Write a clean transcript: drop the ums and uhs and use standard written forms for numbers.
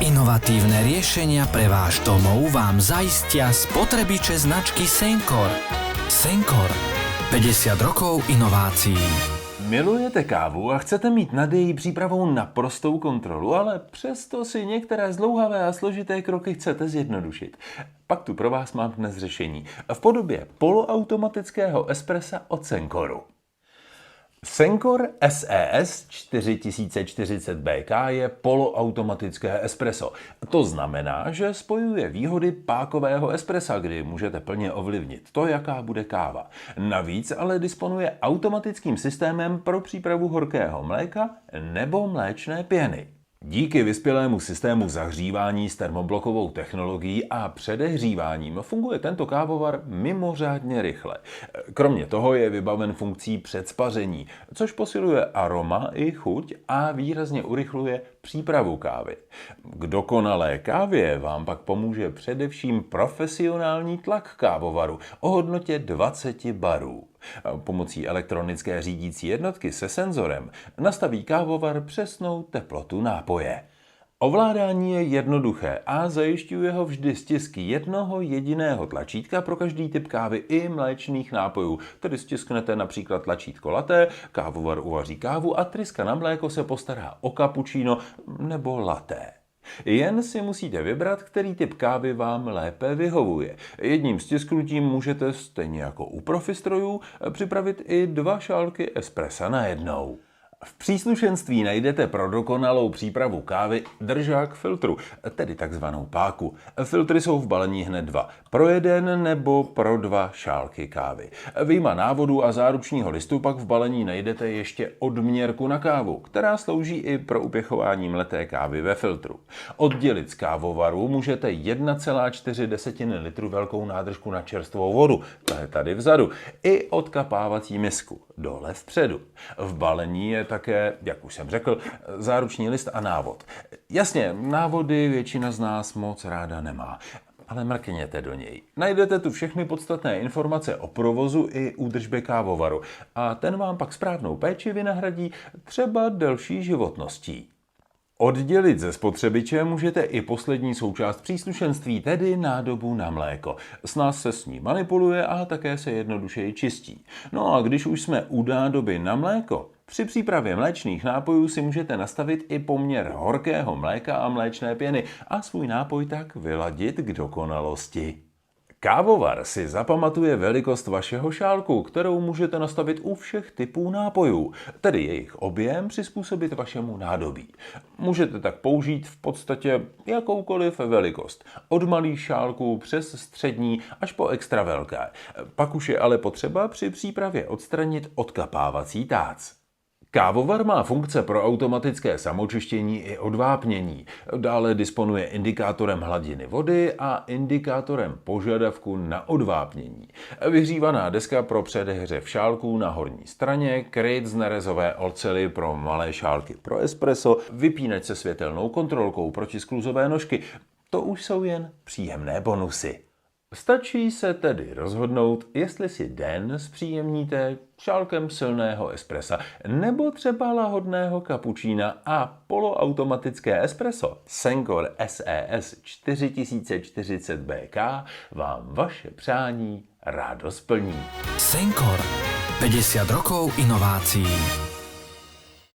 Inovatívne riešenia pre váš domov vám zaistia spotrebiče značky Senkor. Senkor. 50 rokov inovácií. Milujete kávu a chcete mít nad její přípravou naprostou kontrolu, ale přesto si některé zdlouhavé a složité kroky chcete zjednodušit. Pak tu pro vás mám dnes řešení v podobě poloautomatického espressa od Senkoru. Senkor SES 4040 BK je poloautomatické espresso. To znamená, že spojuje výhody pákového espressa, kdy můžete plně ovlivnit to, jaká bude káva. Navíc ale disponuje automatickým systémem pro přípravu horkého mléka nebo mléčné pěny. Díky vyspělému systému zahřívání s termoblokovou technologií a předehříváním funguje tento kávovar mimořádně rychle. Kromě toho je vybaven funkcí předspaření, což posiluje aroma i chuť a výrazně urychluje přípravu kávy. K dokonalé kávě vám pak pomůže především profesionální tlak kávovaru o hodnotě 20 barů. Pomocí elektronické řídící jednotky se senzorem nastaví kávovar přesnou teplotu nápoje. Ovládání je jednoduché a zajišťuje ho vždy stisk jednoho jediného tlačítka pro každý typ kávy i mléčných nápojů. Tedy stisknete například tlačítko latte, kávovar uvaří kávu a tryska na mléko se postará o cappuccino nebo latte. Jen si musíte vybrat, který typ kávy vám lépe vyhovuje. Jedním stisknutím můžete, stejně jako u profistrojů, připravit i 2 šálky espressa najednou. V příslušenství najdete pro dokonalou přípravu kávy držák filtru, tedy takzvanou páku. Filtry jsou v balení hned 2, pro 1 nebo pro 2 šálky kávy. Vyjma návodu a záručního listu pak v balení najdete ještě odměrku na kávu, která slouží i pro upěchování mleté kávy ve filtru. Oddělit z kávovaru můžete 1,4 litru velkou nádržku na čerstvou vodu, ta je tady vzadu, i odkapávací misku, dole vpředu. V balení je také, jak už jsem řekl, záruční list a návod. Jasně, návody většina z nás moc ráda nemá, ale mrkněte do něj. Najdete tu všechny podstatné informace o provozu i údržbě kávovaru a ten vám pak správnou péči vynahradí třeba delší životností. Oddělit ze spotřebiče můžete i poslední součást příslušenství, tedy nádobu na mléko. Snáz se s ní manipuluje a také se jednodušeji čistí. No a když už jsme u nádoby na mléko, při přípravě mléčných nápojů si můžete nastavit i poměr horkého mléka a mléčné pěny a svůj nápoj tak vyladit k dokonalosti. Kávovar si zapamatuje velikost vašeho šálku, kterou můžete nastavit u všech typů nápojů, tedy jejich objem přizpůsobit vašemu nádobí. Můžete tak použít v podstatě jakoukoliv velikost, od malých šálků přes střední až po extra velké. Pak už je ale potřeba při přípravě odstranit odkapávací tác. Kávovar má funkce pro automatické samočištění i odvápnění. Dále disponuje indikátorem hladiny vody a indikátorem požadavku na odvápnění. Vyhřívaná deska pro předehřev šálků na horní straně, kryt z nerezové oceli pro malé šálky pro espresso, vypínač se světelnou kontrolkou proti skluzové nožky. To už jsou jen příjemné bonusy. Stačí se tedy rozhodnout, jestli si den zpříjemníte šálkem silného espressa nebo třeba lahodného cappuccina a poloautomatické espresso Senkor SES 4040 BK vám vaše přání rádo splní. Senkor. 50 rokov inovácií.